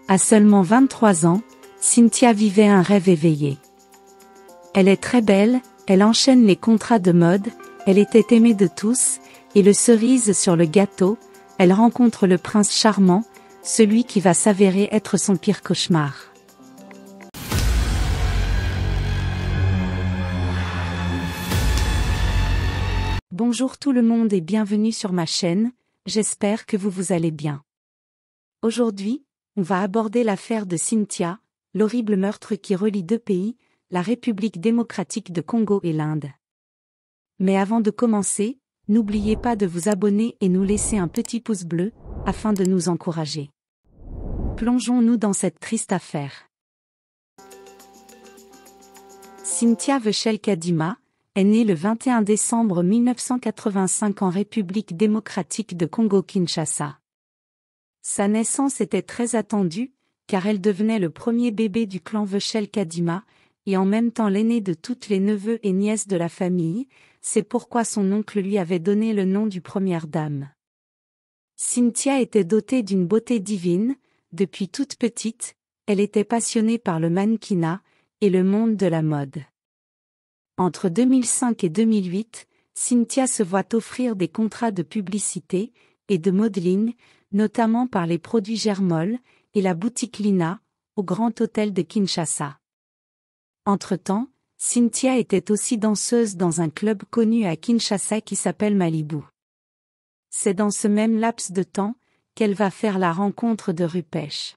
À seulement 23 ans, Cynthia vivait un rêve éveillé. Elle est très belle, elle enchaîne les contrats de mode, elle était aimée de tous, et le cerise sur le gâteau, elle rencontre le prince charmant, celui qui va s'avérer être son pire cauchemar. Bonjour tout le monde et bienvenue sur ma chaîne, j'espère que vous allez bien. Aujourd'hui, on va aborder l'affaire de Cynthia, l'horrible meurtre qui relie deux pays, la République démocratique de Congo et l'Inde. Mais avant de commencer, n'oubliez pas de vous abonner et nous laisser un petit pouce bleu, afin de nous encourager. Plongeons-nous dans cette triste affaire. Cynthia Vechel Kadima est née le 21 décembre 1985 en République démocratique de Congo-Kinshasa. Sa naissance était très attendue, car elle devenait le premier bébé du clan Vechel Kadima, et en même temps l'aîné de toutes les neveux et nièces de la famille, c'est pourquoi son oncle lui avait donné le nom du première dame. Cynthia était dotée d'une beauté divine, depuis toute petite, elle était passionnée par le mannequinat, et le monde de la mode. Entre 2005 et 2008, Cynthia se voit offrir des contrats de publicité, et de modeling, notamment par les produits Germol, et la boutique Lina, au Grand Hôtel de Kinshasa. Entre-temps, Cynthia était aussi danseuse dans un club connu à Kinshasa qui s'appelle Malibu. C'est dans ce même laps de temps, qu'elle va faire la rencontre de Rupesh.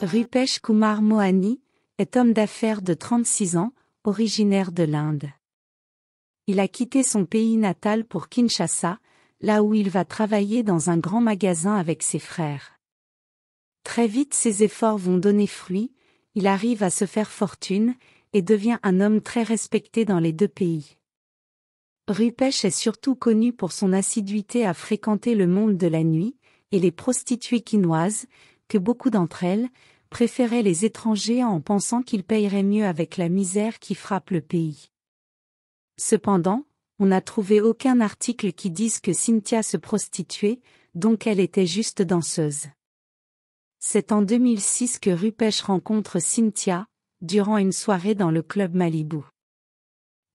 Rupesh Kumar Mohani est homme d'affaires de 36 ans, originaire de l'Inde. Il a quitté son pays natal pour Kinshasa, là où il va travailler dans un grand magasin avec ses frères. Très vite ses efforts vont donner fruit, il arrive à se faire fortune, et devient un homme très respecté dans les deux pays. Rupesh est surtout connu pour son assiduité à fréquenter le monde de la nuit, et les prostituées quinoises, que beaucoup d'entre elles, préféraient les étrangers en pensant qu'ils paieraient mieux avec la misère qui frappe le pays. Cependant, on n'a trouvé aucun article qui dise que Cynthia se prostituait, donc elle était juste danseuse. C'est en 2006 que Rupesh rencontre Cynthia, durant une soirée dans le club Malibu.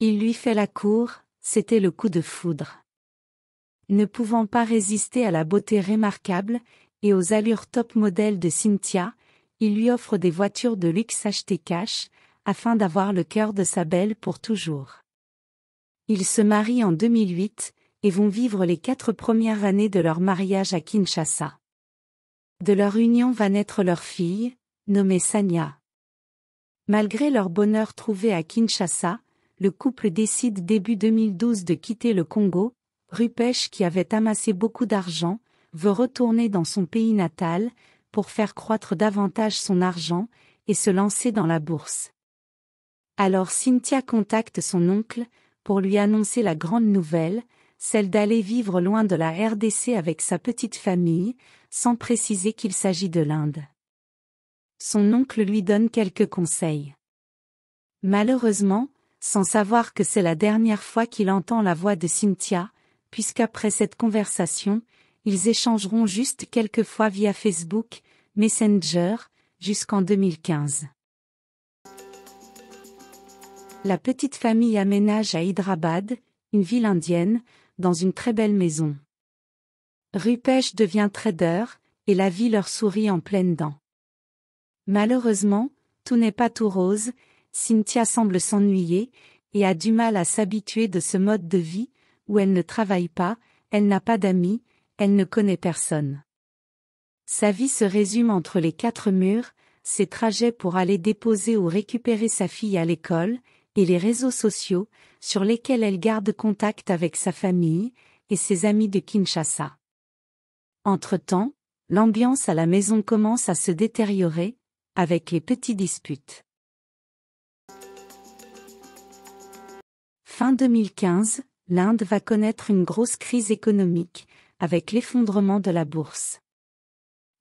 Il lui fait la cour, c'était le coup de foudre. Ne pouvant pas résister à la beauté remarquable, et aux allures top modèles de Cynthia, il lui offre des voitures de luxe achetées cash, afin d'avoir le cœur de sa belle pour toujours. Ils se marient en 2008, et vont vivre les 4 premières années de leur mariage à Kinshasa. De leur union va naître leur fille, nommée Sanya. Malgré leur bonheur trouvé à Kinshasa, le couple décide début 2012 de quitter le Congo. Rupesh, qui avait amassé beaucoup d'argent, veut retourner dans son pays natal, pour faire croître davantage son argent, et se lancer dans la bourse. Alors Cynthia contacte son oncle, pour lui annoncer la grande nouvelle, celle d'aller vivre loin de la RDC avec sa petite famille, sans préciser qu'il s'agit de l'Inde. Son oncle lui donne quelques conseils. Malheureusement, sans savoir que c'est la dernière fois qu'il entend la voix de Cynthia, puisqu'après cette conversation, ils échangeront juste quelques fois via Facebook, Messenger, jusqu'en 2015. La petite famille aménage à Hyderabad, une ville indienne, dans une très belle maison. Rupesh devient trader, et la vie leur sourit en pleines dents. Malheureusement, tout n'est pas tout rose, Cynthia semble s'ennuyer, et a du mal à s'habituer de ce mode de vie, où elle ne travaille pas, elle n'a pas d'amis, elle ne connaît personne. Sa vie se résume entre les 4 murs, ses trajets pour aller déposer ou récupérer sa fille à l'école, et les réseaux sociaux, sur lesquels elle garde contact avec sa famille, et ses amis de Kinshasa. Entre-temps, l'ambiance à la maison commence à se détériorer, avec les petites disputes. Fin 2015, l'Inde va connaître une grosse crise économique, avec l'effondrement de la bourse.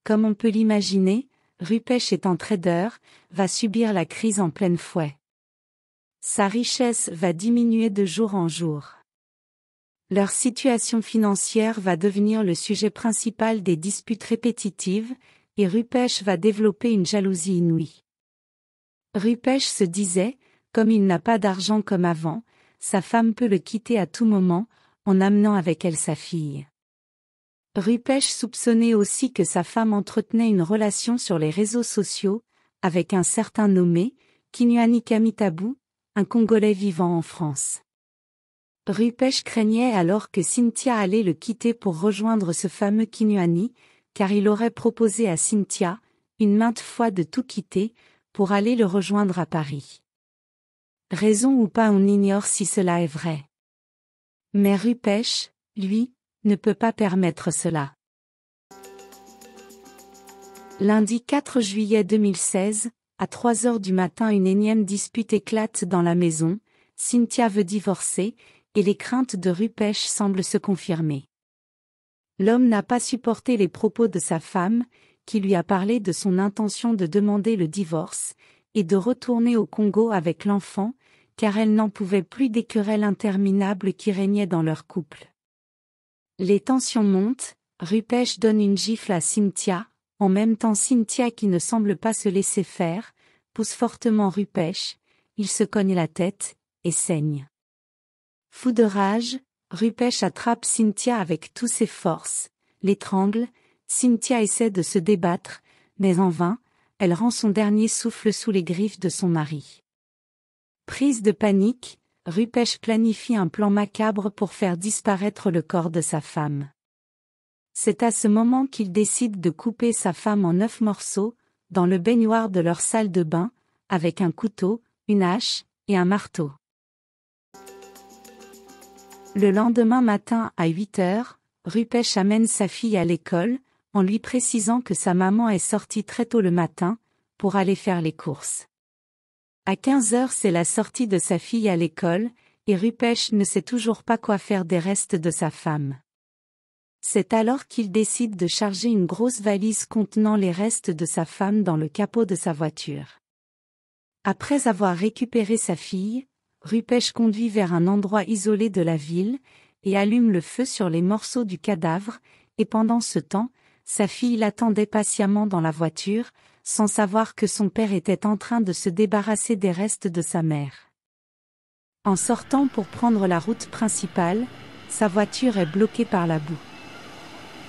Comme on peut l'imaginer, Rupesh étant trader, va subir la crise en pleine fouet. Sa richesse va diminuer de jour en jour. Leur situation financière va devenir le sujet principal des disputes répétitives, et Rupesh va développer une jalousie inouïe. Rupesh se disait, comme il n'a pas d'argent comme avant, sa femme peut le quitter à tout moment, en amenant avec elle sa fille. Rupesh soupçonnait aussi que sa femme entretenait une relation sur les réseaux sociaux, avec un certain nommé, Kinuani Kamitabu, un Congolais vivant en France. Rupesh craignait alors que Cynthia allait le quitter pour rejoindre ce fameux Kinuani, car il aurait proposé à Cynthia, une maintes fois de tout quitter, pour aller le rejoindre à Paris. Raison ou pas, on ignore si cela est vrai. Mais Rupesh, lui, ne peut pas permettre cela. Lundi 4 juillet 2016, à 3 heures du matin, une énième dispute éclate dans la maison. Cynthia veut divorcer, et les craintes de Rupesh semblent se confirmer. L'homme n'a pas supporté les propos de sa femme, qui lui a parlé de son intention de demander le divorce, et de retourner au Congo avec l'enfant, car elle n'en pouvait plus des querelles interminables qui régnaient dans leur couple. Les tensions montent, Rupesh donne une gifle à Cynthia, en même temps Cynthia, qui ne semble pas se laisser faire, pousse fortement Rupesh, il se cogne la tête, et saigne. Fou de rage, Rupesh attrape Cynthia avec toutes ses forces, l'étrangle. Cynthia essaie de se débattre, mais en vain, elle rend son dernier souffle sous les griffes de son mari. Prise de panique, Rupesh planifie un plan macabre pour faire disparaître le corps de sa femme. C'est à ce moment qu'il décide de couper sa femme en 9 morceaux, dans le baignoire de leur salle de bain, avec un couteau, une hache, et un marteau. Le lendemain matin à 8 heures, Rupesh amène sa fille à l'école, en lui précisant que sa maman est sortie très tôt le matin, pour aller faire les courses. À 15 heures, c'est la sortie de sa fille à l'école, et Rupesh ne sait toujours pas quoi faire des restes de sa femme. C'est alors qu'il décide de charger une grosse valise contenant les restes de sa femme dans le capot de sa voiture. Après avoir récupéré sa fille, Rupesh conduit vers un endroit isolé de la ville, et allume le feu sur les morceaux du cadavre, et pendant ce temps, sa fille l'attendait patiemment dans la voiture, sans savoir que son père était en train de se débarrasser des restes de sa mère. En sortant pour prendre la route principale, sa voiture est bloquée par la boue.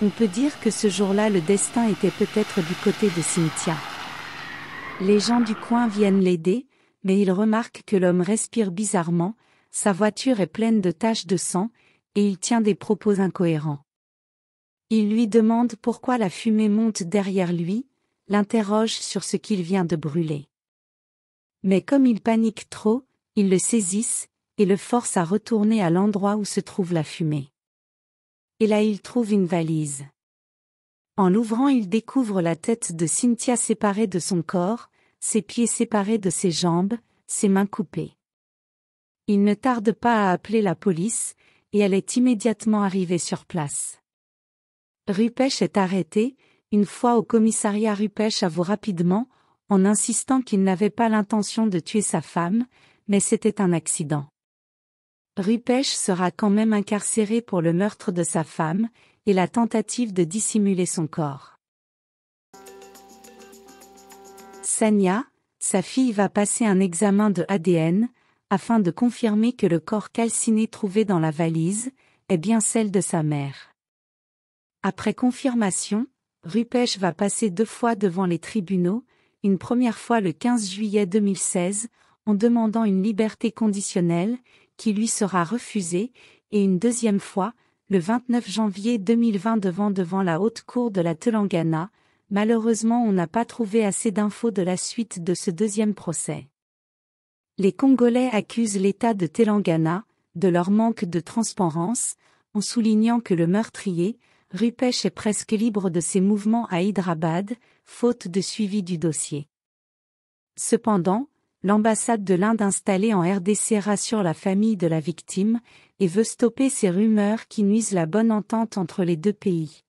On peut dire que ce jour-là, le destin était peut-être du côté de Cynthia. Les gens du coin viennent l'aider, mais ils remarquent que l'homme respire bizarrement, sa voiture est pleine de taches de sang, et il tient des propos incohérents. Il lui demande pourquoi la fumée monte derrière lui, l'interroge sur ce qu'il vient de brûler. Mais comme il panique trop, ils le saisissent, et le forcent à retourner à l'endroit où se trouve la fumée. Et là il trouve une valise. En l'ouvrant, il découvre la tête de Cynthia séparée de son corps, ses pieds séparés de ses jambes, ses mains coupées. Il ne tarde pas à appeler la police, et elle est immédiatement arrivée sur place. Rupesh est arrêté. Une fois au commissariat, Rupesh avoue rapidement, en insistant qu'il n'avait pas l'intention de tuer sa femme, mais c'était un accident. Rupesh sera quand même incarcéré pour le meurtre de sa femme, et la tentative de dissimuler son corps. Sanya, sa fille, va passer un examen de ADN, afin de confirmer que le corps calciné trouvé dans la valise est bien celle de sa mère. Après confirmation, Rupesh va passer 2 fois devant les tribunaux, une première fois le 15 juillet 2016, en demandant une liberté conditionnelle, qui lui sera refusée, et une deuxième fois, le 29 janvier 2020 devant la haute cour de la Telangana. Malheureusement, on n'a pas trouvé assez d'infos de la suite de ce deuxième procès. Les Congolais accusent l'État de Telangana de leur manque de transparence, en soulignant que le meurtrier, Rupesh, est presque libre de ses mouvements à Hyderabad, faute de suivi du dossier. Cependant, l'ambassade de l'Inde installée en RDC rassure la famille de la victime, et veut stopper ces rumeurs qui nuisent la bonne entente entre les deux pays.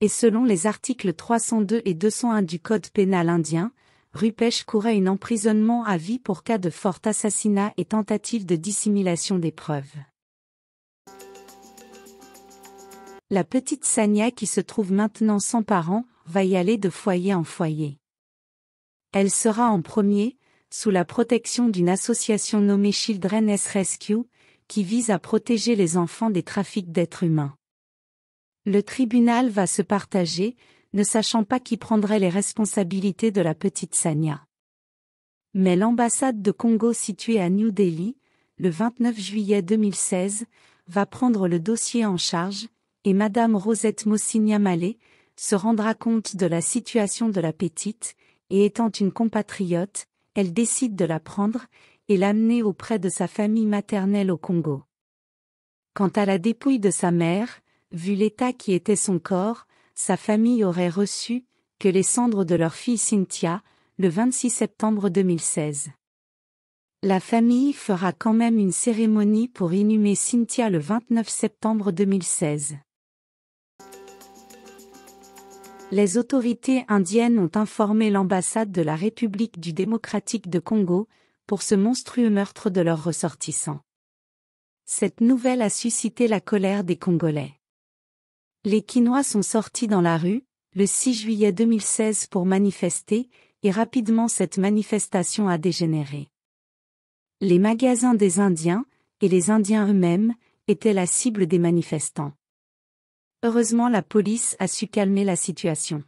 Et selon les articles 302 et 201 du Code pénal indien, Rupesh courait un emprisonnement à vie pour cas de fort assassinat et tentative de dissimulation des preuves. La petite Sania qui se trouve maintenant sans parents, va y aller de foyer en foyer. Elle sera en premier, sous la protection d'une association nommée Children's Rescue, qui vise à protéger les enfants des trafics d'êtres humains. Le tribunal va se partager, ne sachant pas qui prendrait les responsabilités de la petite Sania. Mais l'ambassade de Congo située à New Delhi, le 29 juillet 2016, va prendre le dossier en charge, et Madame Rosette Mosinia-Malé se rendra compte de la situation de la petite, et étant une compatriote, elle décide de la prendre, et l'amener auprès de sa famille maternelle au Congo. Quant à la dépouille de sa mère, vu l'état qui était son corps, sa famille aurait reçu que les cendres de leur fille Cynthia, le 26 septembre 2016. La famille fera quand même une cérémonie pour inhumer Cynthia le 29 septembre 2016. Les autorités indiennes ont informé l'ambassade de la République du démocratique de Congo pour ce monstrueux meurtre de leurs ressortissants. Cette nouvelle a suscité la colère des Congolais. Les Kinois sont sortis dans la rue, le 6 juillet 2016 pour manifester, et rapidement cette manifestation a dégénéré. Les magasins des Indiens, et les Indiens eux-mêmes, étaient la cible des manifestants. Heureusement la police a su calmer la situation.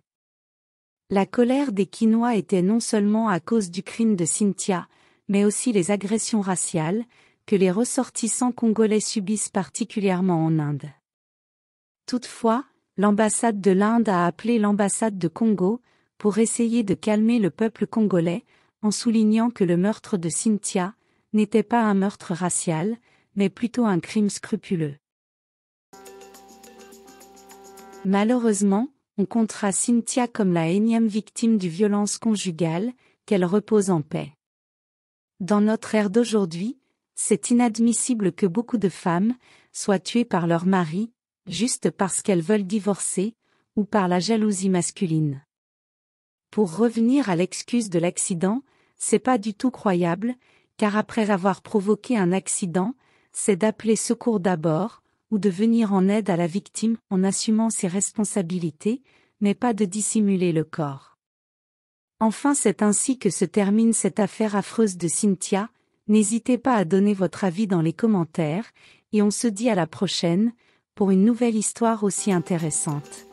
La colère des Kinois était non seulement à cause du crime de Cynthia, mais aussi les agressions raciales, que les ressortissants congolais subissent particulièrement en Inde. Toutefois, l'ambassade de l'Inde a appelé l'ambassade de Congo, pour essayer de calmer le peuple congolais, en soulignant que le meurtre de Cynthia n'était pas un meurtre racial, mais plutôt un crime scrupuleux. Malheureusement, on comptera Cynthia comme la énième victime du violence conjugale, qu'elle repose en paix. Dans notre ère d'aujourd'hui, c'est inadmissible que beaucoup de femmes soient tuées par leur mari, juste parce qu'elles veulent divorcer, ou par la jalousie masculine. Pour revenir à l'excuse de l'accident, c'est pas du tout croyable, car après avoir provoqué un accident, c'est d'appeler secours d'abord, ou de venir en aide à la victime en assumant ses responsabilités, mais pas de dissimuler le corps. Enfin, c'est ainsi que se termine cette affaire affreuse de Cynthia. N'hésitez pas à donner votre avis dans les commentaires, et on se dit à la prochaine, pour une nouvelle histoire aussi intéressante.